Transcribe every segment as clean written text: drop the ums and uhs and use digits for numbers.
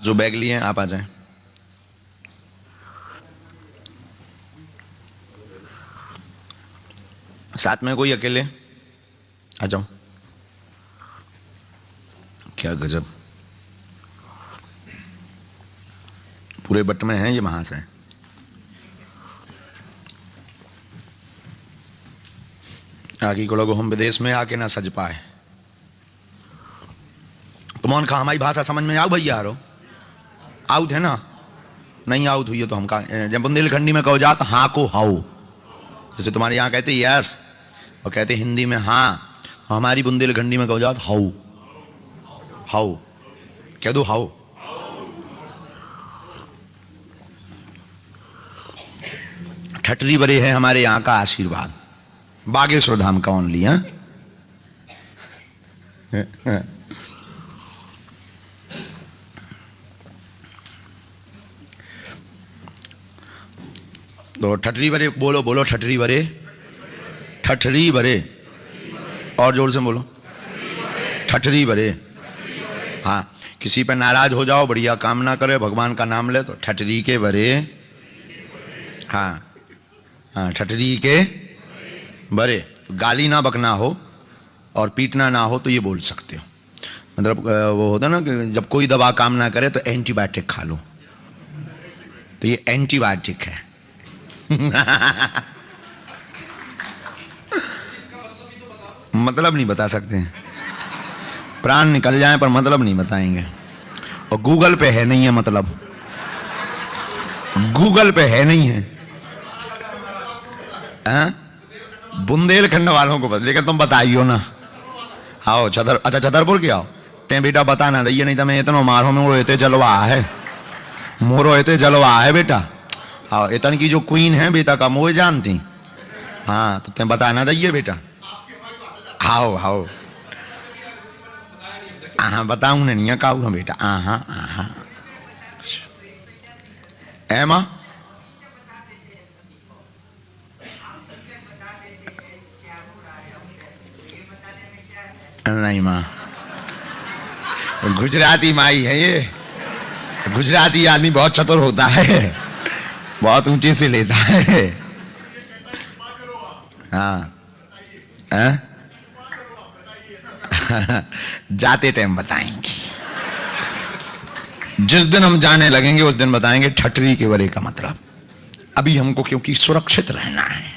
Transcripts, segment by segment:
जो बैग लिए हैं आप आ जाएं। साथ में कोई अकेले आ जाओ। क्या गजब, पूरे बट में हैं ये महाशय। आगे को लोग हम विदेश में आके ना सज पाए। तुम खा हमारी भाषा समझ में आओ भैया? रो आउट है ना? नहीं आउट हुई है तो हम कहा, जब बुंदेलखंडी में कहो जात हाँ को हाउ, जैसे तुम्हारे यहाँ कहते यस और कहते हिंदी में हाँ, तो हमारी बुंदेलखंडी में कहो जात हाउ। हाउ कह दो, हाउ। ठटरी बरे है हमारे यहाँ का आशीर्वाद, बागेश्वर धाम का ओनली। हाँ तो ठटरी बरे बोलो, बोलो ठटरी बरे, ठठरी बरे, और जोर से बोलो ठठरी बरे। हाँ, किसी पे नाराज हो जाओ, बढ़िया काम ना करे, भगवान का नाम ले तो ठठरी के बरे। हाँ हाँ, ठठरी के बरे। गाली ना बकना हो और पीटना ना हो तो ये बोल सकते हो। मतलब वो होता ना कि जब कोई दवा काम ना करे तो एंटीबायोटिक खा लो, तो ये एंटीबायोटिक है। मतलब नहीं बता सकते हैं, प्राण निकल जाए पर मतलब नहीं बताएंगे। और गूगल पे है नहीं है, मतलब गूगल पे है नहीं है। बुंदेलखंड वालों को लेकिन तुम बताइयो ना। आओ छतर, अच्छा छतरपुर के आओ ते बेटा बताना दइए, नहीं तो मैं इतना मारो में रोते जलवा है, मोरो इतने जलवा है बेटा। आओ, इतन की जो क्वीन है बेटा का मोह जानती। हाँ तो ते बताना दइए बेटा। आओ आओ, हाँ बताऊँ नहीं काऊ बेटा। हाँ हाँ है माँ, नहीं माँ, गुजराती माई है ये। गुजराती आदमी बहुत चतुर होता है, बहुत ऊंचे से लेता है। हाँ जाते टाइम बताएंगे, जिस दिन हम जाने लगेंगे उस दिन बताएंगे ठठरी के बरे का मतलब। अभी हमको क्योंकि सुरक्षित रहना है।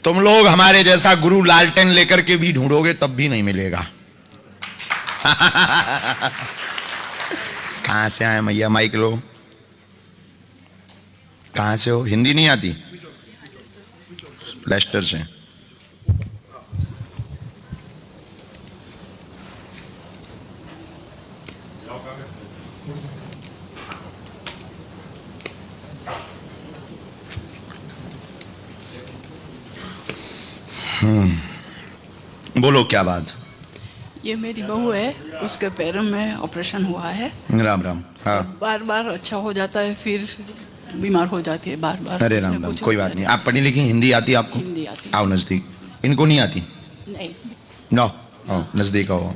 तुम लोग हमारे जैसा गुरु लालटेन लेकर के भी ढूंढोगे तब भी नहीं मिलेगा। कहां से आए मैया माइक लो? कहां से हो? हिंदी नहीं आती? लेस्टर से। बोलो क्या बात? ये मेरी बहू है, उसके पैरों में ऑपरेशन हुआ है। राम राम। हाँ, बार बार अच्छा हो जाता है, फिर बीमार हो जाती है बार बार। अरे राम राम, कोई बात नहीं। आप पढ़ी लिखी, हिंदी आती है आपको? हिंदी आती। आओ नजदीक। इनको नहीं आती? नहीं। नो, नजदीक आओ।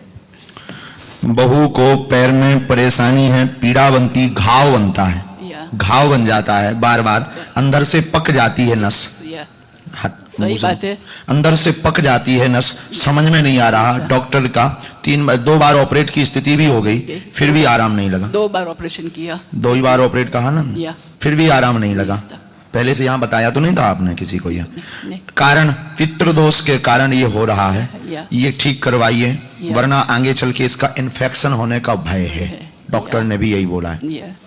बहू को पैर में परेशानी है, पीड़ा बनती, घाव बनता है, घाव बन जाता है बार बार, अंदर से पक जाती है नस। सही बात है, अंदर से पक जाती है नस, समझ में नहीं आ रहा। डॉक्टर का 2 बार ऑपरेट की स्थिति भी हो गई, फिर भी आराम नहीं लगा। 2 बार ऑपरेशन किया, 2 ही बार ऑपरेट कहा ना, फिर भी आराम नहीं लगा। पहले से यहाँ बताया तो नहीं था आपने किसी को? यह कारण पितृदोष के कारण ये हो रहा है, ये ठीक करवाइए, वरना आगे चल के इसका इन्फेक्शन होने का भय है। डॉक्टर ने भी यही बोला है।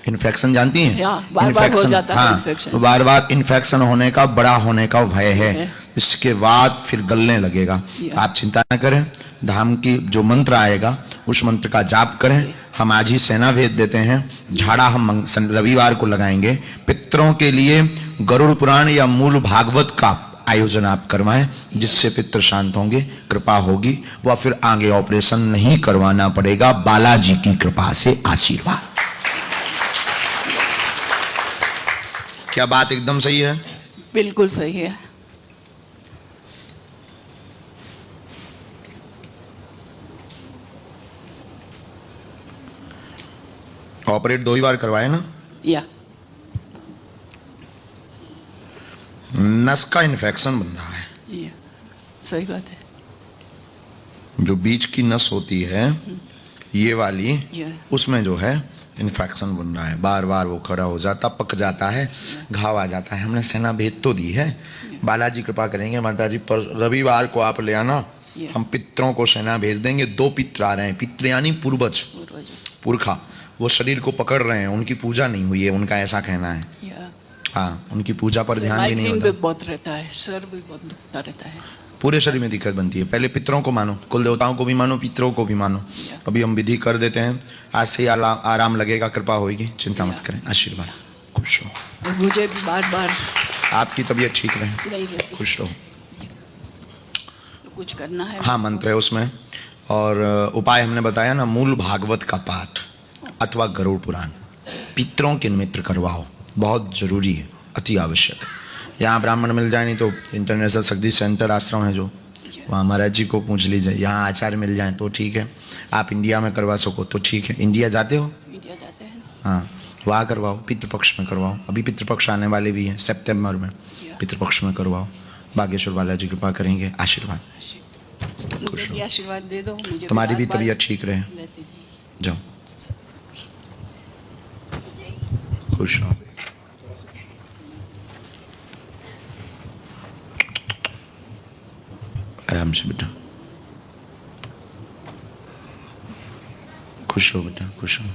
इन्फेक्शन जानती हैं? इन्फेक्शन, हाँ, तो बार बार इन्फेक्शन होने का, बड़ा होने का भय है। इसके बाद फिर गलने लगेगा। आप चिंता न करें, धाम की जो मंत्र आएगा उस मंत्र का जाप करें। हम आज ही सेना भेज देते हैं। झाड़ा हम रविवार को लगाएंगे। पितरों के लिए गरुड़ पुराण या मूल भागवत का आयोजन आप करवाएं, जिससे पितर शांत होंगे, कृपा होगी, वह फिर आगे ऑपरेशन नहीं करवाना पड़ेगा। बालाजी की कृपा से आशीर्वाद। क्या बात एकदम सही है? बिल्कुल सही है। ऑपरेट 2 ही बार करवाए ना? या नस का इन्फेक्शन बन रहा है। या सही बात है। जो बीच की नस होती है ये वाली, या उसमें जो है इन्फेक्शन बन रहा है। बार बार वो खड़ा हो जाता, पक जाता है, घाव आ जाता है। हमने सेना भेज तो दी है, बालाजी कृपा करेंगे माता जी, पर रविवार को आप ले आना, हम पितरों को सेना भेज देंगे। 2 पितर आ रहे हैं। पितर यानी पूर्वज, पुरखा। वो शरीर को पकड़ रहे हैं, उनकी पूजा नहीं हुई है, उनका ऐसा कहना है। या हाँ, उनकी पूजा पर ध्यान भी नहीं माइग्रेन होता। भी बहुत रहता है, सर भी बहुत दुखता रहता है। पूरे शरीर में दिक्कत बनती है। पहले पितरों को मानो, कुल देवताओं को भी मानो, पितरों को भी मानो। अभी हम विधि कर देते हैं, आज से ही आराम लगेगा, कृपा होगी, चिंता मत करें। आशीर्वाद, खुश रहो। और मुझे भी बार बार आपकी तबीयत ठीक रहे, नहीं रहती, खुश रहो। कुछ करना है। हाँ, मंत्र है उसमें। और उपाय हमने बताया ना, मूल भागवत का पाठ अथवा गरुड़ पुराण पितरों के निमित्त करवाओ, बहुत जरूरी है, अति आवश्यक। यहाँ ब्राह्मण मिल जाए, नहीं तो इंटरनेशनल शक्ति सेंटर आश्रम है जो, वहाँ महाराज जी को पूछ लीजिए। यहाँ आचार्य मिल जाए तो ठीक है, आप इंडिया में करवा सको तो ठीक है। इंडिया जाते हो? इंडिया जाते हैं। हाँ, वहाँ करवाओ, पितृपक्ष में करवाओ। अभी पितृपक्ष आने वाले भी हैं सितंबर में, पितृपक्ष में करवाओ। बागेश्वर बालाजी कृपा करेंगे। आशीर्वाद, मुझे भी आशीर्वाद दे दो। मुझे तुम्हारी भी बार-बार तबीयत ठीक रहे, लेती नहीं। जाओ, खुश रहो। आराम से बेटा, खुश हो बेटा, खुश हो।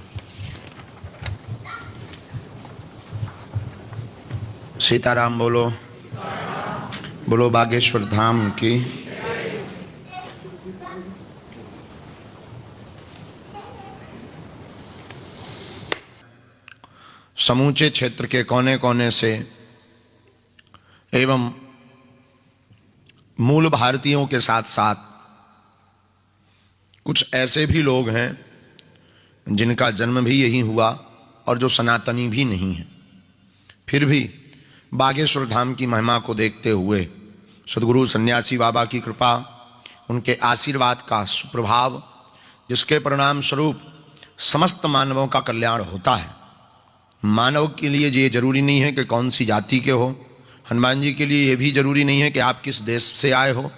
सीताराम बोलो, बोलो बागेश्वर धाम की। समूचे क्षेत्र के कोने कोने से एवं मूल भारतीयों के साथ साथ कुछ ऐसे भी लोग हैं जिनका जन्म भी यही हुआ और जो सनातनी भी नहीं है, फिर भी बागेश्वर धाम की महिमा को देखते हुए सद्गुरु सन्यासी बाबा की कृपा, उनके आशीर्वाद का सुप्रभाव, जिसके परिणाम स्वरूप समस्त मानवों का कल्याण होता है। मानव के लिए ये जरूरी नहीं है कि कौन सी जाति के हो। हनुमान जी के लिए ये भी जरूरी नहीं है कि आप किस देश से आए हो।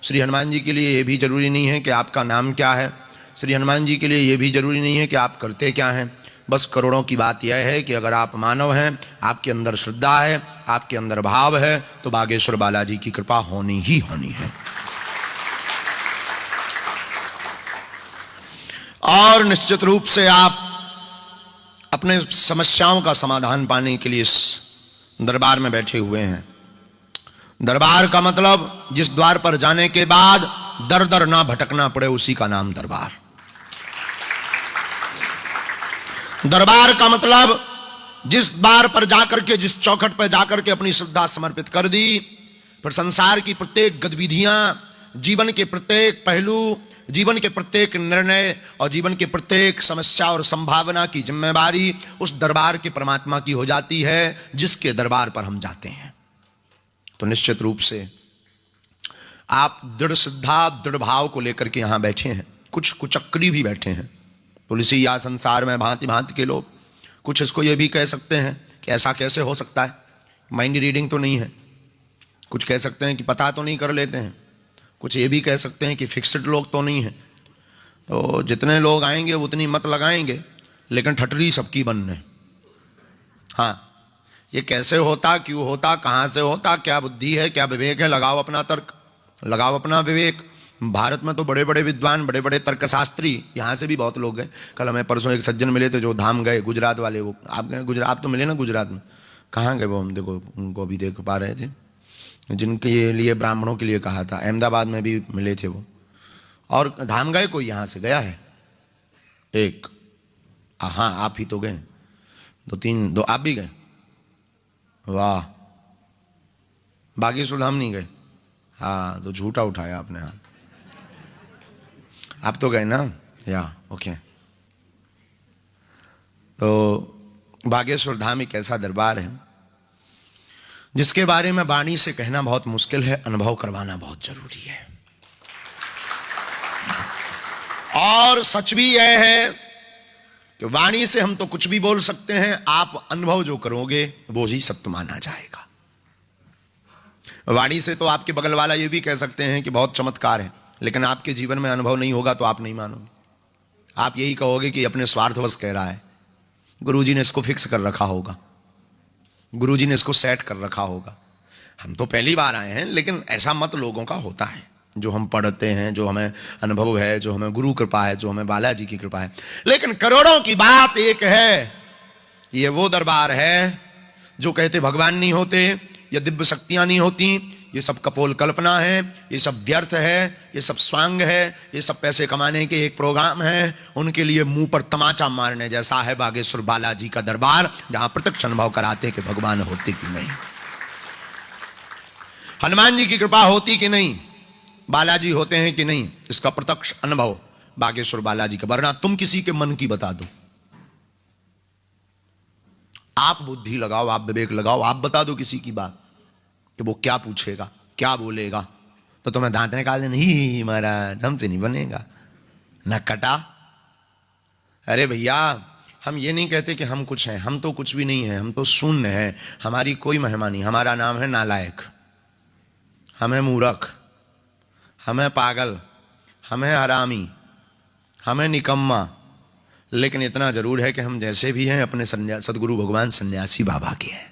श्री हनुमान जी के लिए ये भी जरूरी नहीं है कि आपका नाम क्या है। श्री हनुमान जी के लिए ये भी जरूरी नहीं है कि आप करते क्या हैं। बस करोड़ों की बात यह है कि अगर आप मानव हैं, आपके अंदर श्रद्धा है, आपके अंदर भाव है, तो बागेश्वर बालाजी की कृपा होनी ही होनी है। और निश्चित रूप से आप अपने समस्याओं का समाधान पाने के लिए इस दरबार में बैठे हुए हैं। दरबार का मतलब जिस द्वार पर जाने के बाद दर दर ना भटकना पड़े, उसी का नाम दरबार। दरबार का मतलब जिस द्वार पर जाकर के, जिस चौखट पर जाकर के अपनी श्रद्धा समर्पित कर दी, फिर संसार की प्रत्येक गतिविधियां, जीवन के प्रत्येक पहलू, जीवन के प्रत्येक निर्णय और जीवन के प्रत्येक समस्या और संभावना की जिम्मेदारी उस दरबार के परमात्मा की हो जाती है जिसके दरबार पर हम जाते हैं। तो निश्चित रूप से आप दृढ़ श्रद्धा, दृढ़ भाव को लेकर के यहां बैठे हैं। कुछ कुचक्री भी बैठे हैं, तुलसी या संसार में भांति भांति के लोग। कुछ इसको ये भी कह सकते हैं कि ऐसा कैसे हो सकता है, माइंड रीडिंग तो नहीं है। कुछ कह सकते हैं कि पता तो नहीं कर लेते हैं। कुछ ये भी कह सकते हैं कि फिक्स्ड लोग तो नहीं है। तो जितने लोग आएंगे उतनी मत लगाएंगे, लेकिन ठटरी सबकी बनने। हाँ, ये कैसे होता, क्यों होता, कहाँ से होता, क्या बुद्धि है, क्या विवेक है, लगाओ अपना तर्क, लगाओ अपना विवेक। भारत में तो बड़े बड़े विद्वान, बड़े बड़े तर्कशास्त्री यहाँ से भी बहुत लोग गए। कल हमें परसों एक सज्जन मिले थे जो धाम गए, गुजरात वाले। वो आप गए गुजरात, आप तो मिले ना गुजरात में, कहाँ गए वो, हम देखो उनको अभी देख पा रहे थे, जिनके लिए ब्राह्मणों के लिए कहा था। अहमदाबाद में भी मिले थे वो। और धाम गए कोई यहाँ से गया है? एक, हाँ आप ही तो गए। दो आप भी गए? वाह, बागेश्वर धाम नहीं गए? हाँ, तो झूठा उठाया आपने हाथ। आप तो गए ना? या ओके। तो बागेश्वर धाम एक ऐसा दरबार है जिसके बारे में वाणी से कहना बहुत मुश्किल है, अनुभव करवाना बहुत जरूरी है। और सच भी यह है कि वाणी से हम तो कुछ भी बोल सकते हैं, आप अनुभव जो करोगे वो ही सत्य माना जाएगा। वाणी से तो आपके बगल वाला ये भी कह सकते हैं कि बहुत चमत्कार है, लेकिन आपके जीवन में अनुभव नहीं होगा तो आप नहीं मानोगे। आप यही कहोगे कि अपने स्वार्थवश कह रहा है, गुरुजी ने इसको फिक्स कर रखा होगा, गुरुजी ने इसको सेट कर रखा होगा। हम तो पहली बार आए हैं, लेकिन ऐसा मत लोगों का होता है। जो हम पढ़ते हैं, जो हमें अनुभव है, जो हमें गुरु कृपा है, जो हमें बालाजी की कृपा है। लेकिन करोड़ों की बात एक है, ये वो दरबार है जो कहते भगवान नहीं होते, ये दिव्य शक्तियां नहीं होती, ये सब कपोल कल्पना है, ये सब व्यर्थ है, ये सब स्वांग है, ये सब पैसे कमाने के एक प्रोग्राम है। उनके लिए मुंह पर तमाचा मारने जैसा है बागेश्वर बालाजी का दरबार, जहां प्रत्यक्ष अनुभव कराते कि भगवान होते कि नहीं, हनुमान जी की कृपा होती कि नहीं, बालाजी होते हैं कि नहीं, इसका प्रत्यक्ष अनुभव बागेश्वर बालाजी का। वरना तुम किसी के मन की बता दो, आप बुद्धि लगाओ, आप विवेक लगाओ, आप बता दो किसी की बात कि वो क्या पूछेगा, क्या बोलेगा, तो तुम्हें दांत निकाल देना, नहीं महाराज हमसे नहीं बनेगा, न कटा। अरे भैया, हम ये नहीं कहते कि हम कुछ हैं, हम तो कुछ भी नहीं है, हम तो शून्य हैं, हमारी कोई महिमा नहीं। हमारा नाम है नालायक, हम है मूर्ख, हम है पागल, हम है हरामी, हम है निकम्मा। लेकिन इतना जरूर है कि हम जैसे भी हैं अपने सदगुरु भगवान सन्यासी बाबा के हैं।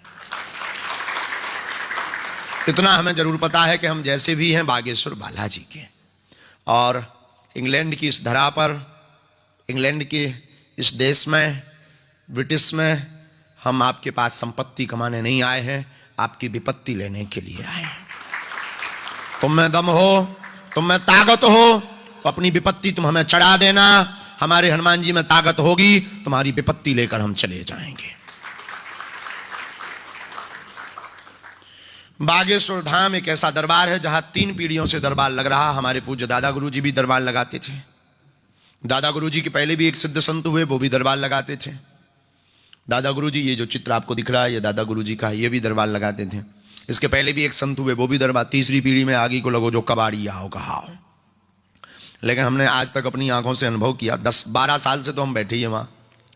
इतना हमें जरूर पता है कि हम जैसे भी हैं बागेश्वर बालाजी के। और इंग्लैंड की इस धरा पर, इंग्लैंड के इस देश में, ब्रिटिश में, हम आपके पास संपत्ति कमाने नहीं आए हैं, आपकी विपत्ति लेने के लिए आए हैं। तुम में दम हो, तुम में ताकत हो तो अपनी विपत्ति तुम हमें चढ़ा देना। हमारे हनुमान जी में ताकत होगी, तुम्हारी विपत्ति लेकर हम चले जाएंगे। बागेश्वर धाम एक ऐसा दरबार है जहां 3 पीढ़ियों से दरबार लग रहा। हमारे पूज्य दादा गुरु जी भी दरबार लगाते थे। दादा गुरु जी के पहले भी एक सिद्ध संत हुए, वो भी दरबार लगाते थे। दादा गुरु जी, ये जो चित्र आपको दिख रहा है ये दादा गुरु जी का है, ये भी दरबार लगाते थे। इसके पहले भी एक संत हुए, वो भी दरबार। तीसरी पीढ़ी में आगे को लगो जो कबाड़ी आओ कहाओ। लेकिन हमने आज तक अपनी आंखों से अनुभव किया, 10-12 साल से तो हम बैठे ही हैं वहाँ,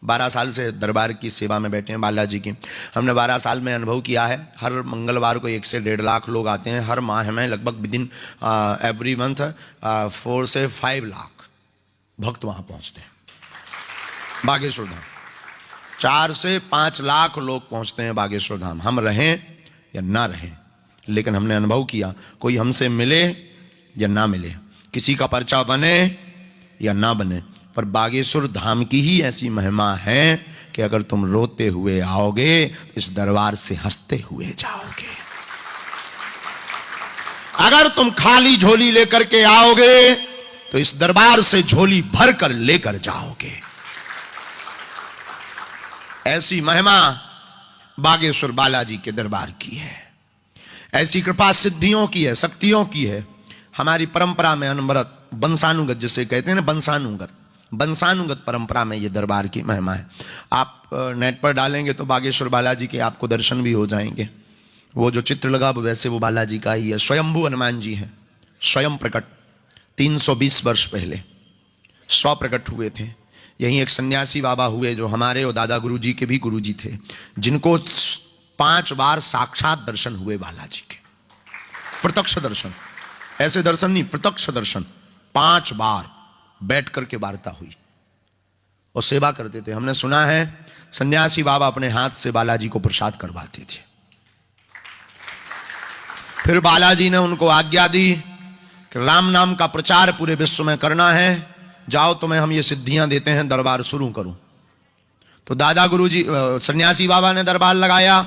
12 साल से दरबार की सेवा में बैठे हैं बालाजी की। हमने 12 साल में अनुभव किया है, हर मंगलवार को 1 से 1.5 लाख लोग आते हैं। हर माह में लगभग विदिन एवरी मंथ 4 से 5 लाख भक्त वहाँ पहुँचते हैं बागेश्वर धाम। 4 से 5 लाख लोग पहुँचते हैं बागेश्वर धाम। हम रहें या ना रहें, लेकिन हमने अनुभव किया, कोई हमसे मिले या ना मिले, किसी का पर्चा बने या ना बने, पर बागेश्वर धाम की ही ऐसी महिमा है कि अगर तुम रोते हुए आओगे तो इस दरबार से हंसते हुए जाओगे। अगर तुम खाली झोली लेकर के आओगे तो इस दरबार से झोली भर कर लेकर जाओगे। ऐसी महिमा बागेश्वर बालाजी के दरबार की है, ऐसी कृपा सिद्धियों की है, शक्तियों की है। हमारी परंपरा में अनवरत वंशानुगत जिसे कहते हैं ना, वंशानुगत परंपरा में ये दरबार की महिमा है। आप नेट पर डालेंगे तो बागेश्वर बालाजी के आपको दर्शन भी हो जाएंगे। वो जो चित्र लगा वैसे वो बालाजी का ही है। स्वयंभू हनुमान जी हैं, स्वयं प्रकट। 320 वर्ष पहले स्व प्रकट हुए थे। यहीं एक सन्यासी बाबा हुए जो हमारे और दादा गुरु जी के भी गुरु जी थे, जिनको 5 बार साक्षात दर्शन हुए बालाजी के, प्रत्यक्ष दर्शन। ऐसे दर्शन नहीं, प्रत्यक्ष दर्शन। 5 बार बैठ करके वार्ता हुई और सेवा करते थे। हमने सुना है सन्यासी बाबा अपने हाथ से बालाजी को प्रसाद करवाते थे। फिर बालाजी ने उनको आज्ञा दी कि राम नाम का प्रचार पूरे विश्व में करना है, जाओ तुम्हें हम ये सिद्धियां देते हैं, दरबार शुरू करो। तो दादा गुरु जी, सन्यासी बाबा ने दरबार लगाया।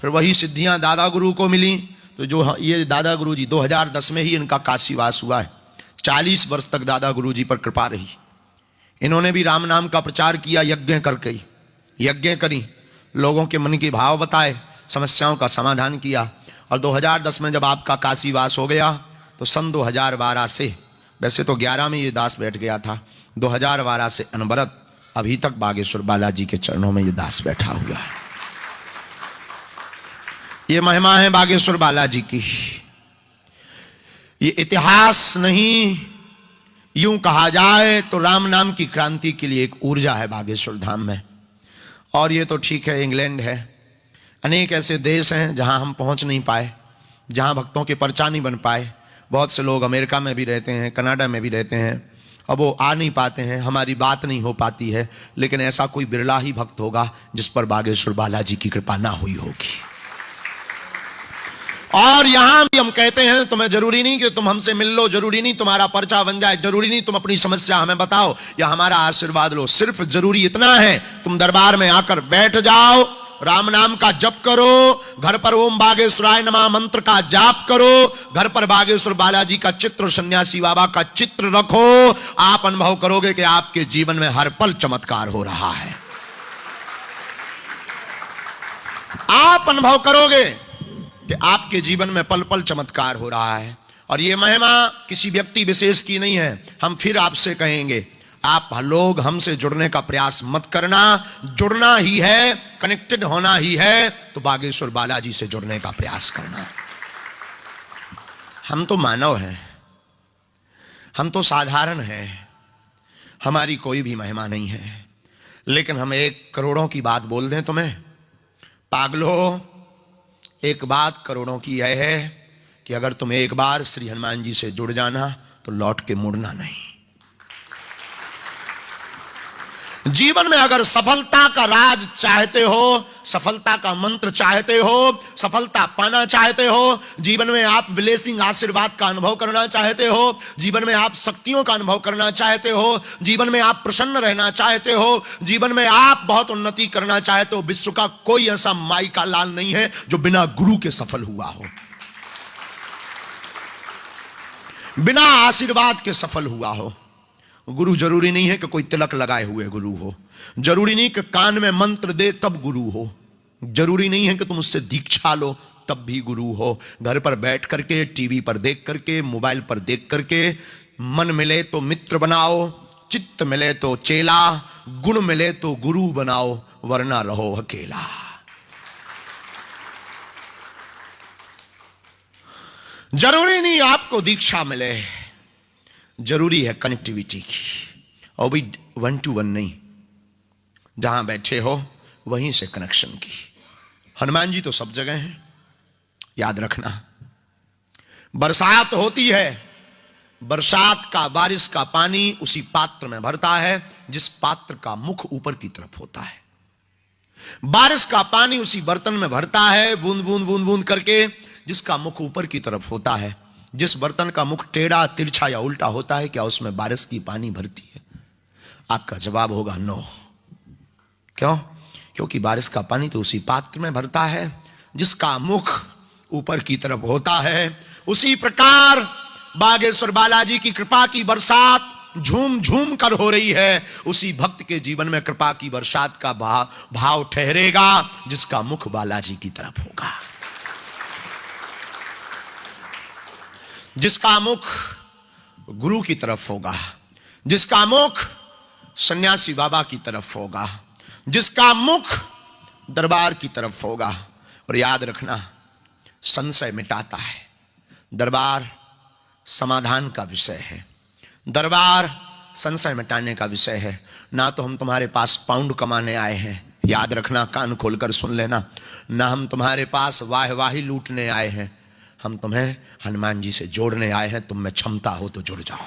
फिर वही सिद्धियां दादा गुरु को मिली। तो जो ये दादा गुरु जी 2010 में ही इनका काशीवास हुआ है। 40 वर्ष तक दादा गुरु जी पर कृपा रही। इन्होंने भी राम नाम का प्रचार किया, यज्ञ करी, लोगों के मन के भाव बताए, समस्याओं का समाधान किया। और 2010 में जब आपका काशीवास हो गया तो सन 2012 से, वैसे तो 11 में ये दास बैठ गया था, 2012 से अनवरत अभी तक बागेश्वर बालाजी के चरणों में ये दास बैठा हुआ है। ये महिमा है बागेश्वर बालाजी की। ये इतिहास नहीं, यूं कहा जाए तो राम नाम की क्रांति के लिए एक ऊर्जा है बागेश्वर धाम में। और ये तो ठीक है, इंग्लैंड है, अनेक ऐसे देश हैं जहां हम पहुंच नहीं पाए, जहां भक्तों के पर्चा नहीं बन पाए। बहुत से लोग अमेरिका में भी रहते हैं, कनाडा में भी रहते हैं, अब वो आ नहीं पाते हैं, हमारी बात नहीं हो पाती है। लेकिन ऐसा कोई बिरला ही भक्त होगा जिस पर बागेश्वर बालाजी की कृपा ना हुई होगी। और यहां भी हम कहते हैं, तुम्हें जरूरी नहीं कि तुम हमसे मिल लो, जरूरी नहीं तुम्हारा पर्चा बन जाए, जरूरी नहीं तुम अपनी समस्या हमें बताओ या हमारा आशीर्वाद लो। सिर्फ जरूरी इतना है, तुम दरबार में आकर बैठ जाओ, राम नाम का जप करो, घर पर ओम बागेश्वराय नमः मंत्र का जाप करो, घर पर बागेश्वर बालाजी का चित्र, सन्यासी बाबा का चित्र रखो। आप अनुभव करोगे कि आपके जीवन में हर पल चमत्कार हो रहा है। आप अनुभव करोगे कि आपके जीवन में पल पल चमत्कार हो रहा है। और यह महिमा किसी व्यक्ति विशेष की नहीं है। हम फिर आपसे कहेंगे, आप लोग हमसे जुड़ने का प्रयास मत करना। जुड़ना ही है, कनेक्टेड होना ही है, तो बागेश्वर बालाजी से जुड़ने का प्रयास करना। हम तो मानव हैं, हम तो साधारण हैं, हमारी कोई भी महिमा नहीं है। लेकिन हम 1 करोड़ों की बात बोल दें तुम्हें, पागलो, एक बात करोड़ों की यह है कि अगर तुम एक बार श्री हनुमान जी से जुड़ जाना तो लौट के मुड़ना नहीं। जीवन में अगर सफलता का राज चाहते हो, सफलता का मंत्र चाहते हो, सफलता पाना चाहते हो, जीवन में आप ब्लेसिंग आशीर्वाद का अनुभव करना चाहते हो, जीवन में आप शक्तियों का अनुभव करना चाहते हो, जीवन में आप प्रसन्न रहना चाहते हो, जीवन में आप बहुत उन्नति करना चाहते हो, विश्व का कोई ऐसा माई का लाल नहीं है जो बिना गुरु के सफल हुआ हो, बिना आशीर्वाद के सफल हुआ हो। गुरु जरूरी नहीं है कि कोई तिलक लगाए हुए गुरु हो, जरूरी नहीं कि कान में मंत्र दे तब गुरु हो, जरूरी नहीं है कि तुम उससे दीक्षा लो तब भी गुरु हो। घर पर बैठ करके, टीवी पर देख करके, मोबाइल पर देख करके, मन मिले तो मित्र बनाओ, चित्त मिले तो चेला, गुण मिले तो गुरु बनाओ, वरना रहो अकेला। जरूरी नहीं आपको दीक्षा मिले, जरूरी है कनेक्टिविटी की, और भी 1 to 1 नहीं, जहां बैठे हो वहीं से कनेक्शन की। हनुमान जी तो सब जगह हैं, याद रखना। बरसात होती है, बरसात का, बारिश का पानी उसी पात्र में भरता है जिस पात्र का मुख ऊपर की तरफ होता है। बारिश का पानी उसी बर्तन में भरता है, बूंद बूंद बूंद बूंद करके, जिसका मुख ऊपर की तरफ होता है। जिस बर्तन का मुख टेढ़ा, तिरछा या उल्टा होता है, क्या उसमें बारिश की पानी भरती है? आपका जवाब होगा नो। क्यों? क्योंकि बारिश का पानी तो उसी पात्र में भरता है जिसका मुख ऊपर की तरफ होता है। उसी प्रकार बागेश्वर बालाजी की कृपा की बरसात झूम झूम कर हो रही है, उसी भक्त के जीवन में कृपा की बरसात का भाव ठहरेगा जिसका मुख बालाजी की तरफ होगा, जिसका मुख गुरु की तरफ होगा, जिसका मुख सन्यासी बाबा की तरफ होगा, जिसका मुख दरबार की तरफ होगा। और याद रखना, संशय मिटाता है, दरबार समाधान का विषय है, दरबार संशय मिटाने का विषय है। ना तो हम तुम्हारे पास पाउंड कमाने आए हैं, याद रखना, कान खोलकर सुन लेना, ना हम तुम्हारे पास वाहवाही लूटने आए हैं, हम तुम्हें हनुमान जी से जोड़ने आए हैं। तुम में क्षमता हो तो जुड़ जाओ।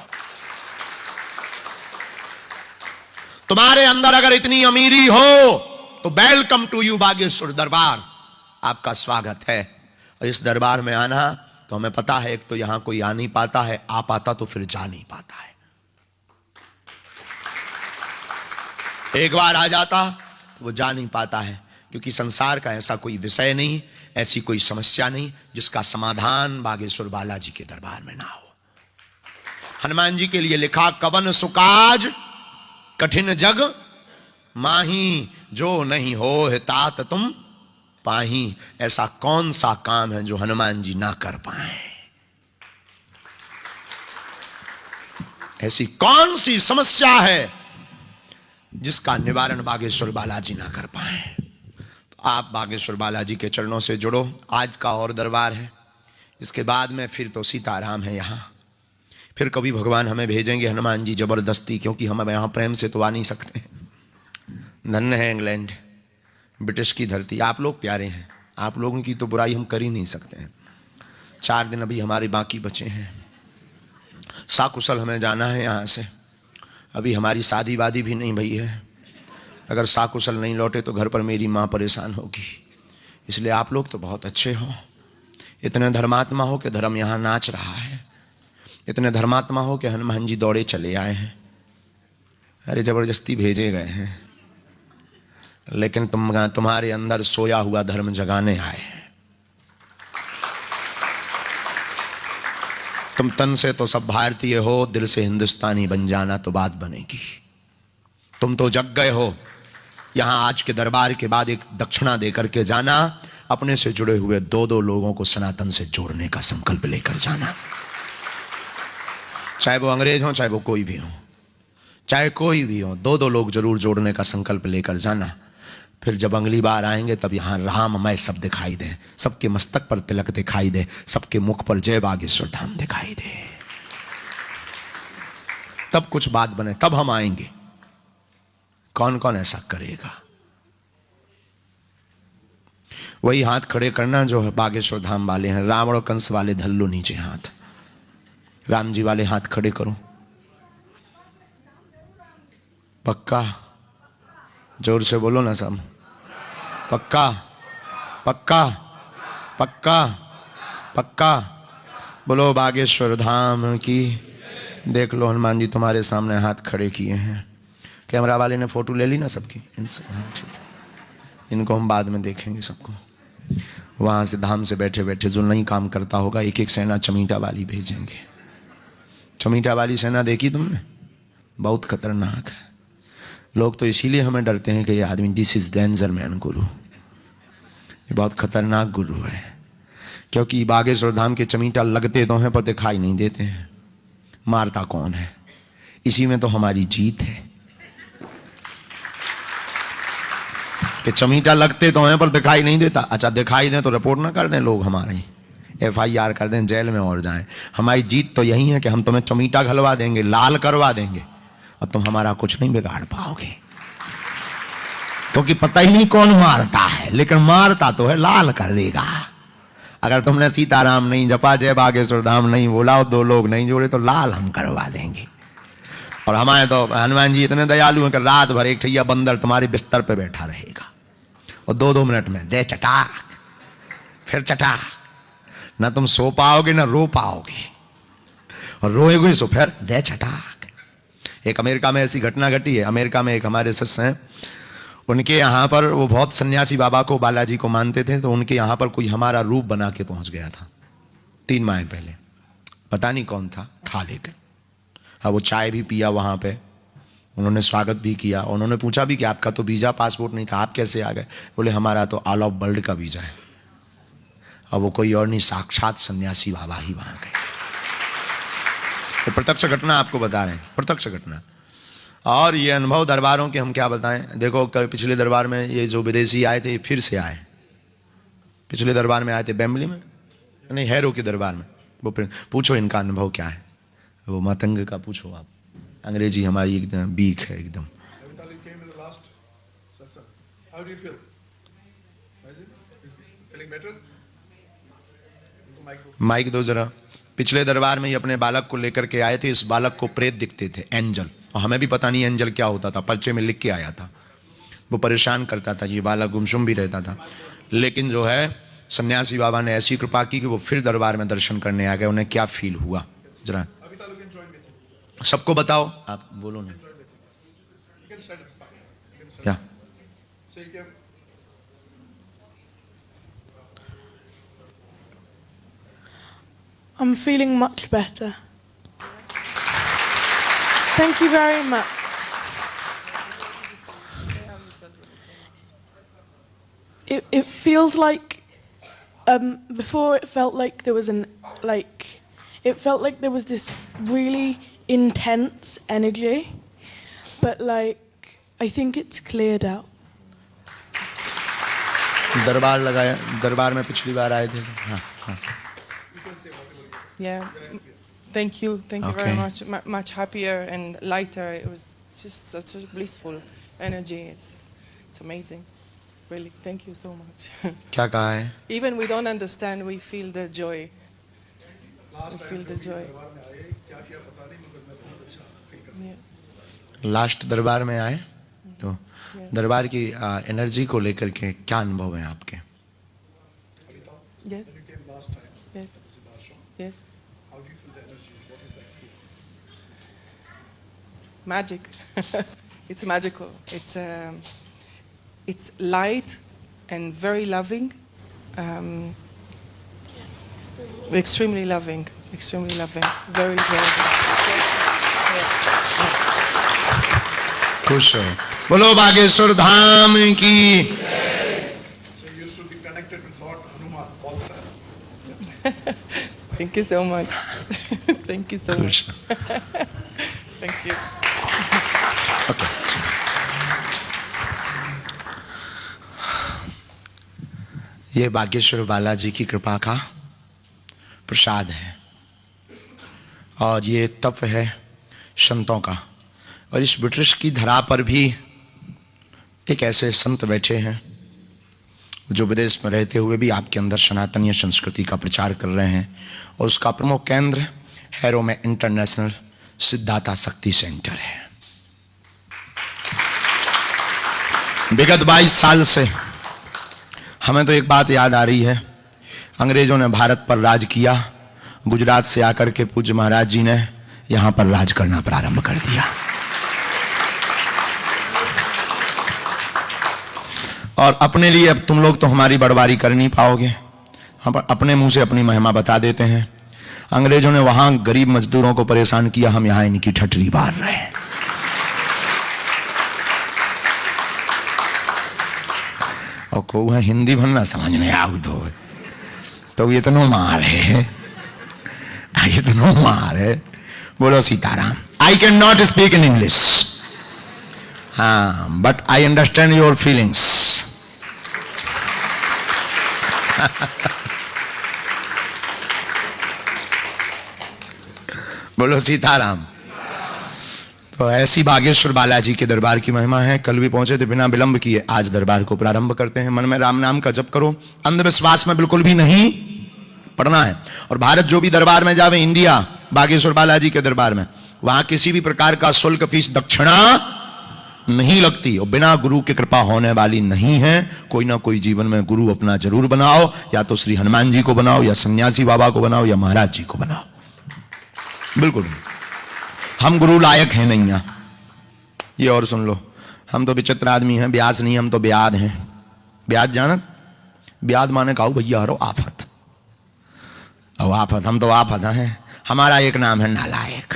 तुम्हारे अंदर अगर इतनी अमीरी हो तो वेलकम टू यू बागेश्वर दरबार, आपका स्वागत है। और इस दरबार में आना तो हमें पता है, एक तो यहां कोई आ नहीं पाता है, आ पाता तो फिर जा नहीं पाता है। एक बार आ जाता तो वो जा नहीं पाता है, क्योंकि संसार का ऐसा कोई विषय नहीं, ऐसी कोई समस्या नहीं जिसका समाधान बागेश्वर बालाजी के दरबार में ना हो। हनुमान जी के लिए लिखा, कवन सुकाज कठिन जग माही, जो नहीं हो तात तुम पाही। ऐसा कौन सा काम है जो हनुमान जी ना कर पाए? ऐसी कौन सी समस्या है जिसका निवारण बागेश्वर बालाजी ना कर पाए? तो आप बागेश्वर बालाजी के चरणों से जुड़ो। आज का और दरबार है, इसके बाद में फिर तो सीताराम है, यहां फिर कभी भगवान हमें भेजेंगे हनुमान जी जबरदस्ती, क्योंकि हम यहाँ प्रेम से तो आ नहीं सकते। धन्य है इंग्लैंड, ब्रिटिश की धरती। आप लोग प्यारे हैं, आप लोगों की तो बुराई हम कर ही नहीं सकते हैं। 4 दिन अभी हमारे बाकी बचे हैं, साकुशल हमें जाना है यहाँ से। अभी हमारी शादी वादी भी नहीं भई है। अगर साकुशल नहीं लौटे तो घर पर मेरी माँ परेशान होगी। इसलिए आप लोग तो बहुत अच्छे हो, इतने धर्मात्मा हो कि धर्म यहाँ नाच रहा है, इतने धर्मात्मा हो कि हनुमान जी दौड़े चले आए हैं। अरे जबरदस्ती भेजे गए हैं, लेकिन तुम्हारे अंदर सोया हुआ धर्म जगाने आए हैं। तुम तन से तो सब भारतीय हो, दिल से हिंदुस्तानी बन जाना तो बात बनेगी। तुम तो जग गए हो। यहां आज के दरबार के बाद एक दक्षिणा देकर के जाना, अपने से जुड़े हुए 2-2 लोगों को सनातन से जोड़ने का संकल्प लेकर जाना। चाहे वो अंग्रेज हो, चाहे वो कोई भी हो, चाहे कोई भी हो, 2-2 लोग जरूर जोड़ने का संकल्प लेकर जाना। फिर जब अगली बार आएंगे तब यहां राममय सब दिखाई दे, सबके मस्तक पर तिलक दिखाई दे, सबके मुख पर जय बागेश्वर धाम दिखाई दे। तब कुछ बात बने, तब हम आएंगे। कौन कौन ऐसा करेगा? वही हाथ खड़े करना जो बागेश्वर धाम वाले हैं। रावण और कंस वाले धर लो नीचे हाथ, राम जी वाले हाथ खड़े करो। पक्का? जोर से बोलो ना सब। पक्का पक्का पक्का पक्का? बोलो बागेश्वर धाम की। देख लो हनुमान जी तुम्हारे सामने हाथ खड़े किए हैं। कैमरा वाले ने फोटो ले ली ना सबकी? इनको हम बाद में देखेंगे सबको। वहां से धाम से बैठे बैठे जो नहीं काम करता होगा, एक एक सेना चमीटा वाली भेजेंगे। चमीटा वाली सेना देखी तुमने? बहुत खतरनाक है। लोग तो इसीलिए हमें डरते हैं कि ये आदमी, दिस इज डेंजर मैन गुरु, ये बहुत खतरनाक गुरु है। क्योंकि बागेश्वर धाम के चमीटा लगते तो हैं पर दिखाई नहीं देते हैं। मारता कौन है? इसी में तो हमारी जीत है कि चमीटा लगते तो हैं पर दिखाई नहीं देता। अच्छा दिखाई दें तो रिपोर्ट ना कर दें लोग, हमारे FIR कर दें, जेल में और जाएं। हमारी जीत तो यही है कि हम तुम्हें चमीटा घलवा देंगे, लाल करवा देंगे, और तुम हमारा कुछ नहीं बिगाड़ पाओगे। क्योंकि पता ही नहीं कौन मारता है, लेकिन मारता तो है, लाल कर देगा। अगर तुमने सीताराम नहीं जपा, जय बागेश्वर धाम नहीं बोला और 2 लोग नहीं जोड़े, तो लाल हम करवा देंगे। और हमारे तो हनुमान जी इतने दयालु हैं कि रात भर एक ठैया बंदर तुम्हारे बिस्तर पे बैठा रहेगा और 2-2 मिनट में दे चटाक, फिर चटाक। ना तुम सो पाओगे ना रो पाओगे, और रोएगे सो फिर दे चटाक। एक अमेरिका में ऐसी घटना घटी है। अमेरिका में एक हमारे शिष्य हैं, उनके यहाँ पर वो बहुत सन्यासी बाबा को, बालाजी को मानते थे। तो उनके यहाँ पर कोई हमारा रूप बना के पहुंच गया था 3 माह पहले, पता नहीं कौन था लेकिन। अब वो चाय भी पिया वहाँ पे, उन्होंने स्वागत भी किया। उन्होंने पूछा भी कि आपका तो वीज़ा पासपोर्ट नहीं था, आप कैसे आ गए? बोले हमारा तो ऑल ऑफ वर्ल्ड का वीज़ा है। अब वो कोई और नहीं, साक्षात सन्यासी बाबा ही वहाँ गए। तो प्रत्यक्ष घटना आपको बता रहे हैं, प्रत्यक्ष घटना। और ये अनुभव दरबारों के हम क्या बताएं। देखो पिछले दरबार में ये जो विदेशी आए थे, ये फिर से आए। पिछले दरबार में आए थे बेम्बली में, नहीं हैरो के दरबार में। वो पूछो इनका अनुभव क्या है, वो मतंग का पूछो आप। अंग्रेजी हमारी एकदम वीक है एकदम। माइक दो जरा। पिछले दरबार में ही अपने बालक को लेकर के आए थे। इस बालक को प्रेत दिखते थे, एंजल, और हमें भी पता नहीं एंजल क्या होता था, पर्चे में लिख के आया था। वो परेशान करता था, ये बालक गुमसुम भी रहता था। लेकिन जो है सन्यासी बाबा ने ऐसी कृपा की कि वो फिर दरबार में दर्शन करने आ गए। उन्हें क्या फील हुआ जरा सबको बताओ। आप बोलो नहीं क्या? I'm feeling much better. Thank you very much. It feels like before it felt like there was it felt like there was this really intense energy, but like I think it's cleared out. दरबार लगाया, दरबार में पिछली बार आए थे। हाँ हाँ Yeah, Thank you very Okay. much. Much happier and lighter. It was just such a blissful energy. It's amazing, really. Thank you so much. क्या कहा है? Even we don't understand, we feel the joy. We feel the joy. Yeah. Last दरबार में आए तो दरबार की energy को लेकर के क्या अनुभव है आपके? Yes. Yes. Yes. Magic. It's magical. It's light and very loving. Yes, Extremely loving. Extremely loving. Very, very. खुश हो, बोलो बागेश्वर धाम की। So you should be connected with Lord Hanuman all the time. Thank you so much. Thank you so much. खुश। Thank you. Okay, ये बागेश्वर बालाजी की कृपा का प्रसाद है और ये तप है संतों का। और इस ब्रिटिश की धरा पर भी एक ऐसे संत बैठे हैं जो विदेश में रहते हुए भी आपके अंदर सनातनीय संस्कृति का प्रचार कर रहे हैं। और उसका प्रमुख केंद्र हैरो में इंटरनेशनल सिद्धाता शक्ति सेंटर है। विगत 22 साल से हमें तो एक बात याद आ रही है, अंग्रेजों ने भारत पर राज किया, गुजरात से आकर के पूज्य महाराज जी ने यहां पर राज करना प्रारंभ कर दिया। और अपने लिए अब तुम लोग तो हमारी बड़बारी कर नहीं पाओगे, हम अपने मुंह से अपनी महिमा बता देते हैं। अंग्रेजों ने वहां गरीब मजदूरों को परेशान किया, हम यहां इनकी ठठरी बार रहे हैं। और को है हिंदी भरना समझ में आऊ तो इतनो मार है, इतनो मार है। बोलो Sitaram. I can not speak in English, हाँ, but I understand your feelings. बोलो सीताराम। तो ऐसी बागेश्वर बालाजी के दरबार की महिमा है। कल भी पहुंचे थे, बिना विलंब किए आज दरबार को प्रारंभ करते हैं। मन में राम नाम का जप करो, अंधविश्वास में बिल्कुल भी नहीं पढ़ना है। और भारत जो भी दरबार में जावे, इंडिया बागेश्वर बालाजी के दरबार में, वहां किसी भी प्रकार का शुल्क फीस दक्षिणा नहीं लगती और बिना गुरु की कृपा होने वाली नहीं है। कोई ना कोई जीवन में गुरु अपना जरूर बनाओ, या तो श्री हनुमान जी को बनाओ, या सन्यासी बाबा को बनाओ, या महाराज जी को बनाओ। बिल्कुल हम गुरु लायक हैं नहीं यहाँ। ये और सुन लो, हम तो विचित्र आदमी हैं, ब्याज नहीं, हम तो ब्याद हैं। ब्याज जानत? ब्याद माने कहो भैया हरो आफत। अब आफत, हम तो आफत हैं। हमारा एक नाम है नालायक।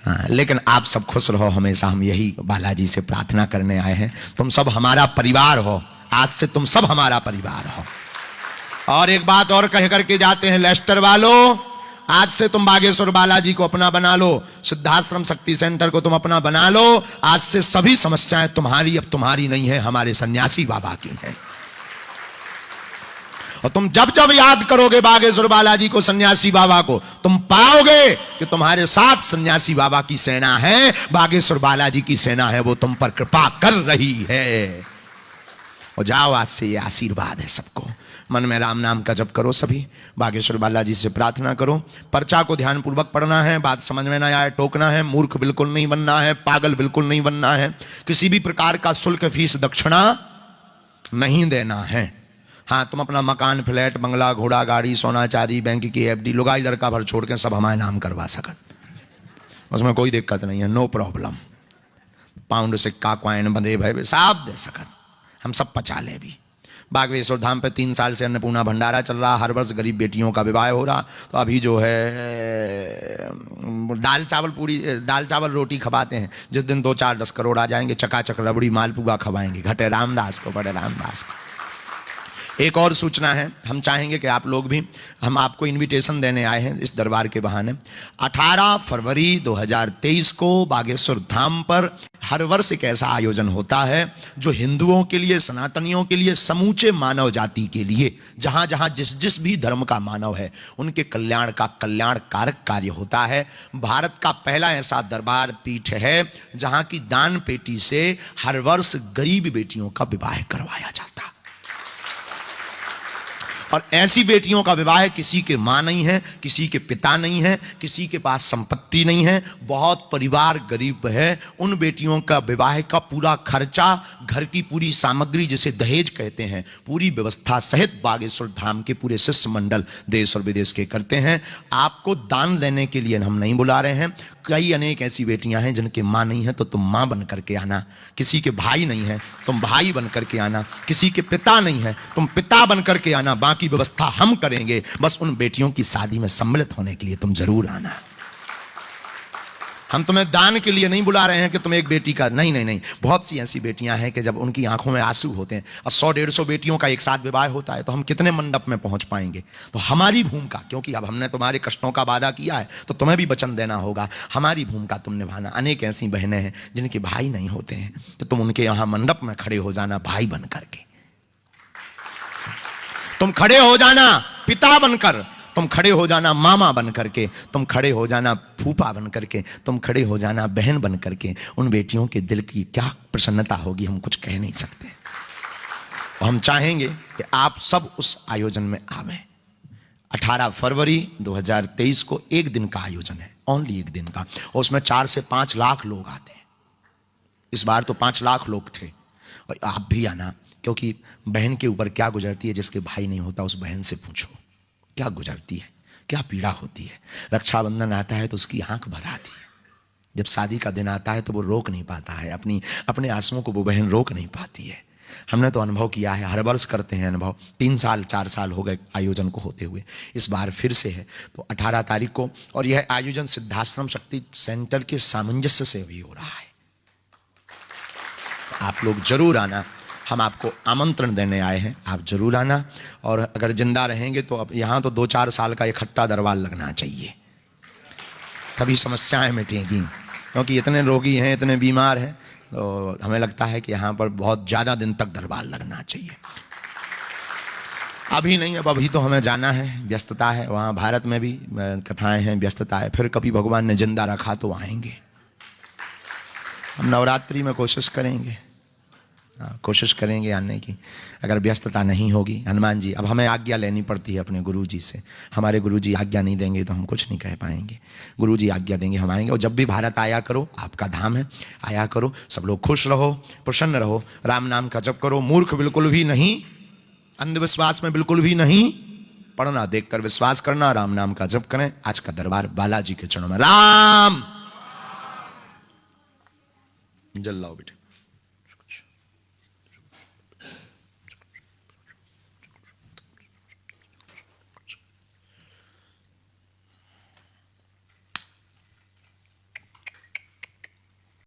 हाँ, लेकिन आप सब खुश रहो हमेशा, हम यही बालाजी से प्रार्थना करने आए हैं। तुम सब हमारा परिवार हो, आज से तुम सब हमारा परिवार हो। और एक बात और कह करके जाते हैं, लेस्टर वालों, आज से तुम बागेश्वर बालाजी को अपना बना लो, सिद्धाश्रम शक्ति सेंटर को तुम अपना बना लो। आज से सभी समस्याएं तुम्हारी अब तुम्हारी नहीं है, हमारे सन्यासी बाबा की हैं। और तुम जब जब याद करोगे बागेश्वर बालाजी को, सन्यासी बाबा को, तुम पाओगे कि तुम्हारे साथ सन्यासी बाबा की सेना है, बागेश्वर बालाजी की सेना है, वो तुम पर कृपा कर रही है। और जाओ, आज से ये आशीर्वाद है सबको। मन में राम नाम का जप करो, सभी बागेश्वर बालाजी से प्रार्थना करो। पर्चा को ध्यान पूर्वक पढ़ना है, बात समझ में ना आए टोकना है, मूर्ख बिल्कुल नहीं बनना है, पागल बिल्कुल नहीं बनना है, किसी भी प्रकार का शुल्क फीस दक्षिणा नहीं देना है। हाँ, तुम अपना मकान, फ्लैट, बंगला, घोड़ा, गाड़ी, सोना चांदी, बैंक की एफडी, लुगाई लड़का भर छोड़ के सब हमारे नाम करवा सकत, उसमें कोई दिक्कत नहीं है, नो प्रॉब्लम। पाउंड सिक्का क्वाइन बंधे भय साफ दे सकत, हम सब पचा ले भी। बागेश्वर धाम पे 3 साल से अन्नपूर्णा भंडारा चल रहा, हर वर्ष गरीब बेटियों का विवाह हो रहा। तो अभी जो है दाल चावल रोटी खवाते हैं, जिस दिन 2-4-10 करोड़ आ जाएंगे, चकाचक रबड़ी मालपुआ खवाएंगे, घटे रामदास को, बड़े रामदास को। एक और सूचना है, हम चाहेंगे कि आप लोग भी, हम आपको इनविटेशन देने आए हैं इस दरबार के बहाने। 18 फरवरी 2023 को बागेश्वर धाम पर हर वर्ष एक ऐसा आयोजन होता है जो हिंदुओं के लिए, सनातनियों के लिए, समूचे मानव जाति के लिए, जहां जहां जिस जिस भी धर्म का मानव है उनके कल्याण का कल्याणकारक कार्य होता है। भारत का पहला ऐसा दरबार पीठ है जहां की दान पेटी से हर वर्ष गरीब बेटियों का विवाह करवाया जाता है। और ऐसी बेटियों का विवाह किसी के मां नहीं है, किसी के पिता नहीं है, किसी के पास संपत्ति नहीं है, बहुत परिवार गरीब है, उन बेटियों का विवाह का पूरा खर्चा, घर की पूरी सामग्री जिसे दहेज कहते हैं, पूरी व्यवस्था सहित बागेश्वर धाम के पूरे शिष्य मंडल देश और विदेश के करते हैं। आपको दान देने के लिए हम नहीं बुला रहे हैं। कई अनेक ऐसी बेटियां हैं जिनके मां नहीं है तो तुम मां बन करके आना, किसी के भाई नहीं है तुम भाई बन करके आना, किसी के पिता नहीं है तुम पिता बन करके आना, बाकी व्यवस्था हम करेंगे, बस उन बेटियों की शादी में सम्मिलित होने के लिए तुम जरूर आना। हम तुम्हें दान के लिए नहीं बुला रहे हैं कि तुम एक बेटी का, नहीं नहीं नहीं, बहुत सी ऐसी बेटियां हैं कि जब उनकी आंखों में आंसू होते हैं और 100-150 बेटियों का एक साथ विवाह होता है तो हम कितने मंडप में पहुंच पाएंगे। तो हमारी भूमिका, क्योंकि अब हमने तुम्हारे कष्टों का वादा किया है तो तुम्हें भी वचन देना होगा, हमारी भूमिका तुम निभाना। अनेक ऐसी बहनें हैं जिनके भाई नहीं होते हैं तो तुम उनके यहां मंडप में खड़े हो जाना भाई बन करके, तुम खड़े हो जाना पिता बनकर, तुम खड़े हो जाना मामा बन करके, तुम खड़े हो जाना फूफा बन करके, तुम खड़े हो जाना बहन बन करके। उन बेटियों के दिल की क्या प्रसन्नता होगी हम कुछ कह नहीं सकते। और हम चाहेंगे कि आप सब उस आयोजन में आवें। 18 फरवरी 2023 को एक दिन का आयोजन है, ओनली एक दिन का, और उसमें 4 से 5 लाख लोग आते हैं। इस बार तो 5 लाख लोग थे, और आप भी आना, क्योंकि बहन के ऊपर क्या गुजरती है जिसके भाई नहीं होता, उस बहन से पूछो क्या गुजरती है, क्या पीड़ा होती है। रक्षाबंधन आता है तो उसकी आंख भर आती है, जब शादी का दिन आता है तो वो रोक नहीं पाता है, अपने आंसुओं को वो बहन रोक नहीं पाती है। हमने तो अनुभव किया है, हर वर्ष करते हैं अनुभव, 3 साल 4 साल हो गए आयोजन को होते हुए, इस बार फिर से है तो 18 तारीख को। और यह आयोजन सिद्धाश्रम शक्ति सेंटर के सामंजस्य से भी हो रहा है। आप लोग जरूर आना, हम आपको आमंत्रण देने आए हैं, आप जरूर आना। और अगर जिंदा रहेंगे तो अब यहाँ तो 2-4 साल का इकट्ठा दरबार लगना चाहिए, तभी समस्याएं मिटेंगी, क्योंकि इतने रोगी हैं, इतने बीमार हैं, तो हमें लगता है कि यहाँ पर बहुत ज़्यादा दिन तक दरबार लगना चाहिए। अभी नहीं, अब अभी तो हमें जाना है, व्यस्तता है, वहाँ भारत में भी कथाएं हैं, व्यस्तता है, फिर कभी भगवान ने जिंदा रखा तो आएंगे। हम नवरात्रि में कोशिश करेंगे आने की, अगर व्यस्तता नहीं होगी। हनुमान जी, अब हमें आज्ञा लेनी पड़ती है अपने गुरु जी से, हमारे गुरु जी आज्ञा नहीं देंगे तो हम कुछ नहीं कह पाएंगे। गुरु जी आज्ञा देंगे हम आएंगे। और जब भी भारत आया करो, आपका धाम है, आया करो, सब लोग खुश रहो, प्रसन्न रहो, राम नाम का जप करो। मूर्ख बिल्कुल भी नहीं, अंधविश्वास में बिल्कुल भी नहीं पढ़ना, देखकर विश्वास करना, राम नाम का जप करें। आज का दरबार बालाजी के चरणों में। राम जल लाओ बेटे।